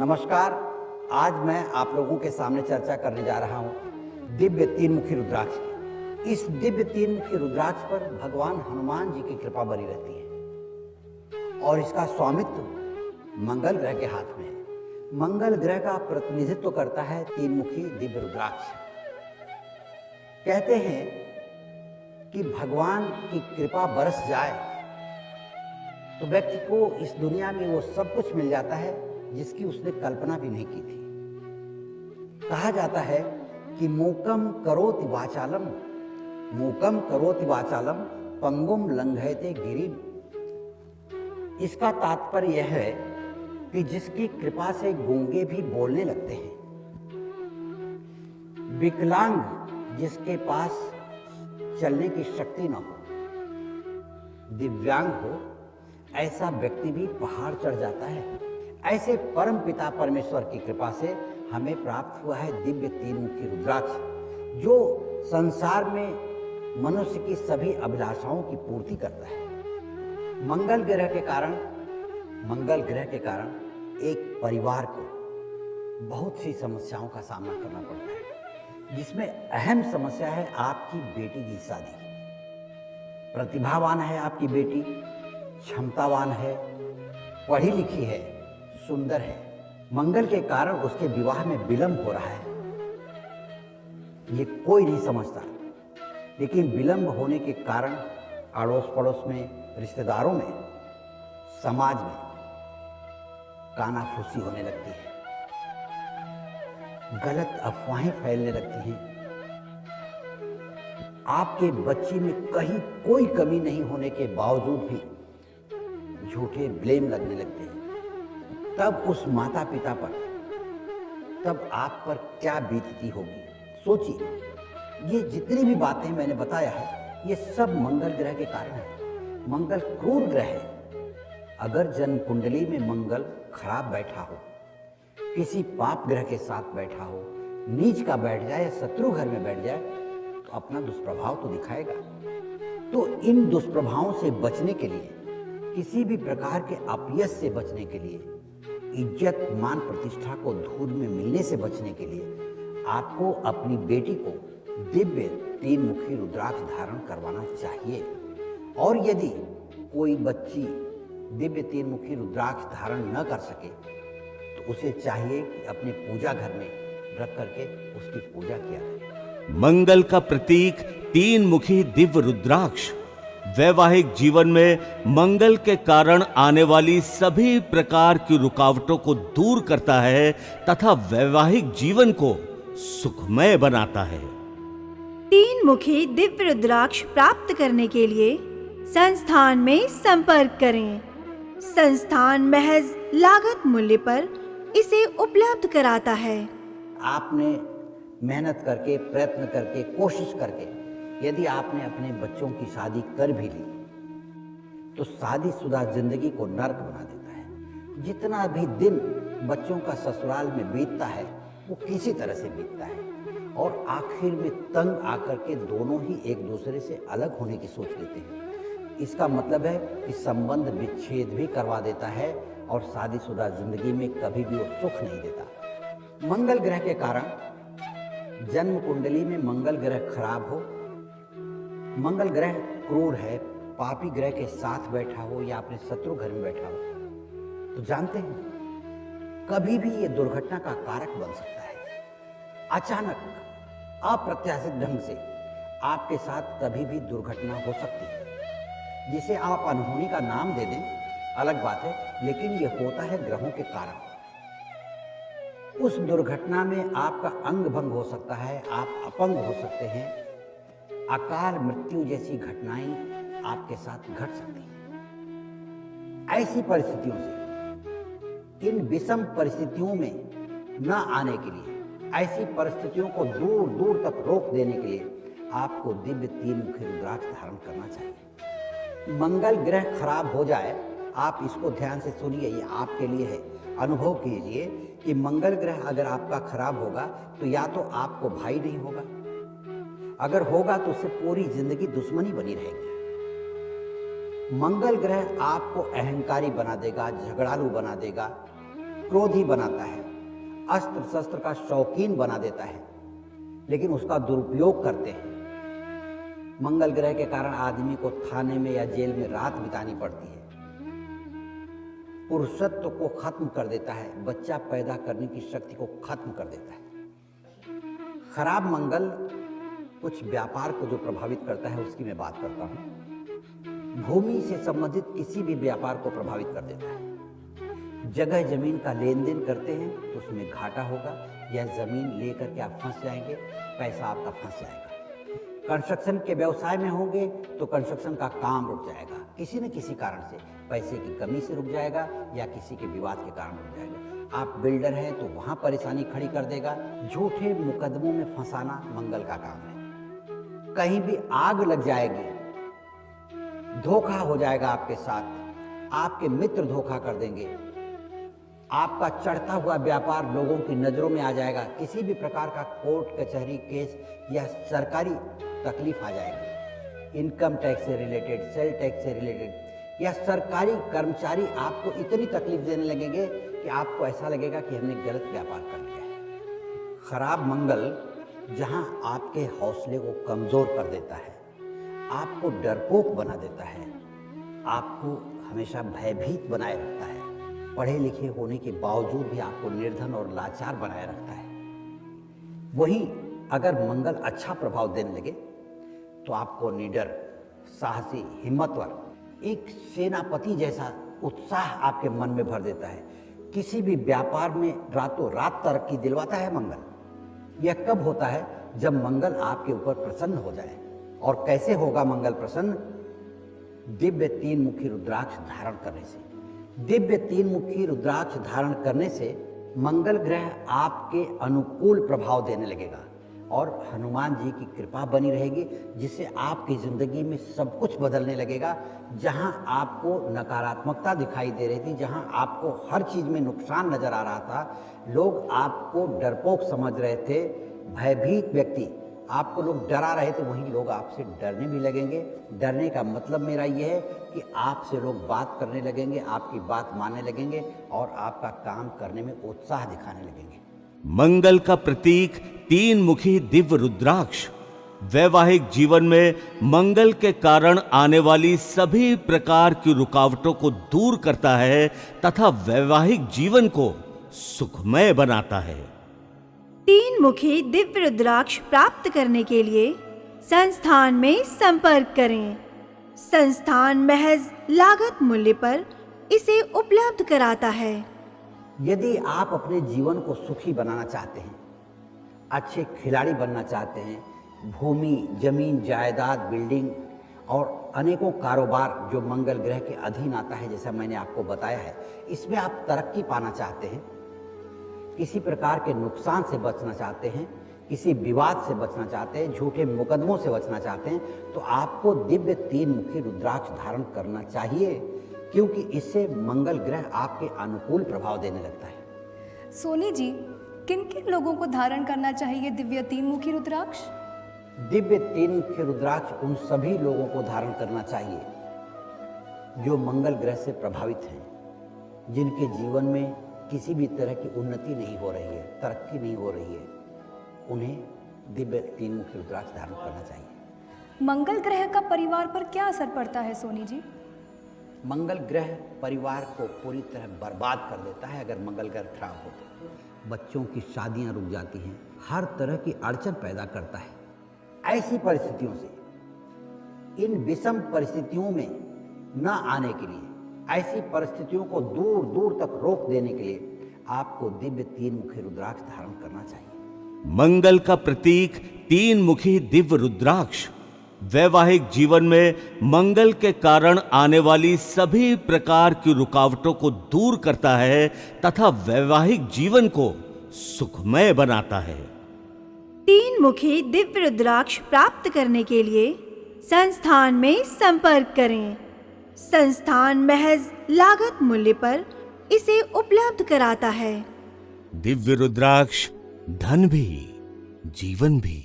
नमस्कार। आज मैं आप लोगों के सामने चर्चा करने जा रहा हूँ दिव्य तीन मुखी रुद्राक्ष की। इस दिव्य तीन मुखी रुद्राक्ष पर भगवान हनुमान जी की कृपा बनी रहती है और इसका स्वामित्व मंगल ग्रह के हाथ में है। मंगल ग्रह का प्रतिनिधित्व करता है तीन मुखी दिव्य रुद्राक्ष। कहते हैं कि भगवान की कृपा बरस जाए तो व्यक्ति को इस दुनिया में वो सब कुछ मिल जाता है जिसकी उसने कल्पना भी नहीं की थी। कहा जाता है कि मूकम करोति वाचालम पंगुम लंघयते गिरिम। इसका तात्पर्य यह है कि जिसकी कृपा से गूंगे भी बोलने लगते हैं, विकलांग जिसके पास चलने की शक्ति न हो, दिव्यांग हो, ऐसा व्यक्ति भी पहाड़ चढ़ जाता है। ऐसे परम पिता परमेश्वर की कृपा से हमें प्राप्त हुआ है दिव्य तीन मुखी रुद्राक्ष, जो संसार में मनुष्य की सभी अभिलाषाओं की पूर्ति करता है। मंगल ग्रह के कारण एक परिवार को बहुत सी समस्याओं का सामना करना पड़ता है, जिसमें अहम समस्या है आपकी बेटी की शादी। प्रतिभावान है आपकी बेटी, क्षमतावान है, पढ़ी लिखी है, सुंदर है। मंगल के कारण उसके विवाह में विलंब हो रहा है। ये कोई नहीं समझता, लेकिन विलंब होने के कारण अड़ोस पड़ोस में, रिश्तेदारों में, समाज में कानाफूसी होने लगती है, गलत अफवाहें फैलने लगती हैं। आपके बच्चे में कहीं कोई कमी नहीं होने के बावजूद भी झूठे ब्लेम लगने लगते हैं। तब उस माता पिता पर, तब आप पर क्या बीतती होगी, सोचिए। ये जितनी भी बातें मैंने बताया है, ये सब मंगल ग्रह के कारण है। मंगल क्रूर ग्रह है। अगर जन्म कुंडली में मंगल खराब बैठा हो, किसी पाप ग्रह के साथ बैठा हो, नीच का बैठ जाए या शत्रु घर में बैठ जाए, तो अपना दुष्प्रभाव तो दिखाएगा। तो इन दुष्प्रभावों से बचने के लिए, किसी भी प्रकार के अपयश से बचने के लिए, इज्जत मान प्रतिष्ठा को धूल में मिलने से बचने के लिए आपको अपनी बेटी को दिव्य तीन मुखी रुद्राक्ष धारण करवाना चाहिए। और यदि कोई बच्ची दिव्य तीन मुखी रुद्राक्ष धारण न कर सके तो उसे चाहिए कि अपने पूजा घर में रख करके उसकी पूजा किया जाए। मंगल का प्रतीक तीन मुखी दिव्य रुद्राक्ष वैवाहिक जीवन में मंगल के कारण आने वाली सभी प्रकार की रुकावटों को दूर करता है तथा वैवाहिक जीवन को सुखमय बनाता है। तीन मुखी दिव्य रुद्राक्ष प्राप्त करने के लिए संस्थान में संपर्क करें। संस्थान महज लागत मूल्य पर इसे उपलब्ध कराता है। आपने मेहनत करके, प्रयत्न करके, कोशिश करके यदि आपने अपने बच्चों की शादी कर भी ली तो शादीशुदा जिंदगी को नर्क बना देता है। जितना भी दिन बच्चों का ससुराल में बीतता है वो किसी तरह से बीतता है और आखिर में तंग आकर के दोनों ही एक दूसरे से अलग होने की सोच लेते हैं। इसका मतलब है कि संबंध विच्छेद भी करवा देता है और शादीशुदा जिंदगी में कभी भी वो सुख नहीं देता। मंगल ग्रह के कारण जन्म कुंडली में मंगल ग्रह खराब हो, मंगल ग्रह क्रूर है, पापी ग्रह के साथ बैठा हो या अपने शत्रु घर में बैठा हो, तो जानते हैं कभी भी ये दुर्घटना का कारक बन सकता है। अचानक अप्रत्याशित ढंग से आपके साथ कभी भी दुर्घटना हो सकती है, जिसे आप अनहोनी का नाम दे दें अलग बात है, लेकिन ये होता है ग्रहों के कारण। उस दुर्घटना में आपका अंग भंग हो सकता है, आप अपंग हो सकते हैं, अकाल मृत्यु जैसी घटनाएं आपके साथ घट सकती हैं। ऐसी परिस्थितियों से, इन विषम परिस्थितियों में न आने के लिए, ऐसी परिस्थितियों को दूर दूर तक रोक देने के लिए आपको दिव्य तीन मुखी रुद्राक्ष धारण करना चाहिए। मंगल ग्रह खराब हो जाए, आप इसको ध्यान से सुनिए, ये आपके लिए है। अनुभव कीजिए कि मंगल ग्रह अगर आपका खराब होगा तो या तो आपको भाई नहीं होगा, अगर होगा तो उससे पूरी जिंदगी दुश्मनी बनी रहेगी। मंगल ग्रह आपको अहंकारी बना देगा, झगड़ालू बना देगा, क्रोधी बनाता है, अस्त्र शस्त्र का शौकीन बना देता है, लेकिन उसका दुरुपयोग करते हैं। मंगल ग्रह के कारण आदमी को थाने में या जेल में रात बितानी पड़ती है। पुरुषत्व को खत्म कर देता है, बच्चा पैदा करने की शक्ति को खत्म कर देता है। खराब मंगल कुछ व्यापार को जो प्रभावित करता है उसकी मैं बात करता हूं। भूमि से संबंधित किसी भी व्यापार को प्रभावित कर देता है। जगह जमीन का लेन देन करते हैं तो उसमें घाटा होगा, या जमीन लेकर के आप फंस जाएंगे, पैसा आपका फंस जाएगा। कंस्ट्रक्शन के व्यवसाय में होंगे तो कंस्ट्रक्शन का काम रुक जाएगा, किसी न किसी कारण से, पैसे की कमी से रुक जाएगा या किसी के विवाद के कारण रुक जाएगा। आप बिल्डर हैं तो वहां परेशानी खड़ी कर देगा। झूठे मुकदमों में फंसाना मंगल का काम है। कहीं भी आग लग जाएगी, धोखा हो जाएगा आपके साथ, आपके मित्र धोखा कर देंगे, आपका चढ़ता हुआ व्यापार लोगों की नजरों में आ जाएगा, किसी भी प्रकार का कोर्ट कचहरी केस या सरकारी तकलीफ आ जाएगी। इनकम टैक्स से रिलेटेड, सेल टैक्स से रिलेटेड, या सरकारी कर्मचारी आपको इतनी तकलीफ देने लगेंगे कि आपको ऐसा लगेगा कि हमने गलत व्यापार कर लिया है। खराब मंगल जहां आपके हौसले को कमजोर कर देता है, आपको डरपोक बना देता है, आपको हमेशा भयभीत बनाए रखता है, पढ़े लिखे होने के बावजूद भी आपको निर्धन और लाचार बनाए रखता है। वही अगर मंगल अच्छा प्रभाव देने लगे तो आपको निडर, साहसी, हिम्मतवर, एक सेनापति जैसा उत्साह आपके मन में भर देता है। किसी भी व्यापार में रातों रात तरक्की दिलवाता है मंगल। यह कब होता है? जब मंगल आपके ऊपर प्रसन्न हो जाए। और कैसे होगा मंगल प्रसन्न? दिव्य 3 मुखी रुद्राक्ष धारण करने से। दिव्य 3 मुखी रुद्राक्ष धारण करने से मंगल ग्रह आपके अनुकूल प्रभाव देने लगेगा और हनुमान जी की कृपा बनी रहेगी, जिससे आपकी जिंदगी में सब कुछ बदलने लगेगा। जहां आपको नकारात्मकता दिखाई दे रही थी, जहां आपको हर चीज में नुकसान नजर आ रहा था, लोग आपको डरपोक समझ रहे थे, भयभीत व्यक्ति आपको लोग डरा रहे थे, वहीं लोग आपसे डरने भी लगेंगे। डरने का मतलब मेरा ये है कि आपसे लोग बात करने लगेंगे, आपकी बात मानने लगेंगे और आपका काम करने में उत्साह दिखाने लगेंगे। मंगल का प्रतीक 3 मुखी दिव्य रुद्राक्ष वैवाहिक जीवन में मंगल के कारण आने वाली सभी प्रकार की रुकावटों को दूर करता है तथा वैवाहिक जीवन को सुखमय बनाता है। 3 मुखी दिव्य रुद्राक्ष प्राप्त करने के लिए संस्थान में संपर्क करें। संस्थान महज लागत मूल्य पर इसे उपलब्ध कराता है। यदि आप अपने जीवन को सुखी बनाना चाहते हैं, अच्छे खिलाड़ी बनना चाहते हैं, भूमि, जमीन, जायदाद, बिल्डिंग और अनेकों कारोबार जो मंगल ग्रह के अधीन आता है, जैसा मैंने आपको बताया है, इसमें आप तरक्की पाना चाहते हैं, किसी प्रकार के नुकसान से बचना चाहते हैं, किसी विवाद से बचना चाहते हैं, झूठे मुकदमों से बचना चाहते हैं, तो आपको दिव्य 3 मुखी रुद्राक्ष धारण करना चाहिए, क्योंकि इससे मंगल ग्रह आपके अनुकूल प्रभाव देने लगता है। सोनी जी, किन किन लोगों को धारण करना चाहिए दिव्य 3 मुखी रुद्राक्ष? दिव्य 3 मुखी रुद्राक्ष उन सभी लोगों को धारण करना चाहिए जो मंगल ग्रह से प्रभावित हैं, जिनके जीवन में किसी भी तरह की उन्नति नहीं हो रही है, तरक्की नहीं हो रही है, उन्हें दिव्य 3 मुखी रुद्राक्ष धारण करना चाहिए। मंगल ग्रह का परिवार पर क्या असर पड़ता है सोनी जी? मंगल ग्रह परिवार को पूरी तरह बर्बाद कर देता है। अगर मंगल ग्रह खराब हो तो बच्चों की शादियां रुक जाती हैं, हर तरह की अड़चन पैदा करता है। ऐसी परिस्थितियों से, इन विषम परिस्थितियों में न आने के लिए, ऐसी परिस्थितियों को दूर दूर तक रोक देने के लिए आपको दिव्य 3 मुखी रुद्राक्ष धारण करना चाहिए। मंगल का प्रतीक 3 मुखी दिव्य रुद्राक्ष वैवाहिक जीवन में मंगल के कारण आने वाली सभी प्रकार की रुकावटों को दूर करता है तथा वैवाहिक जीवन को सुखमय बनाता है। 3 मुखी दिव्य रुद्राक्ष प्राप्त करने के लिए संस्थान में संपर्क करें। संस्थान महज लागत मूल्य पर इसे उपलब्ध कराता है। दिव्य रुद्राक्ष धन भी, जीवन भी।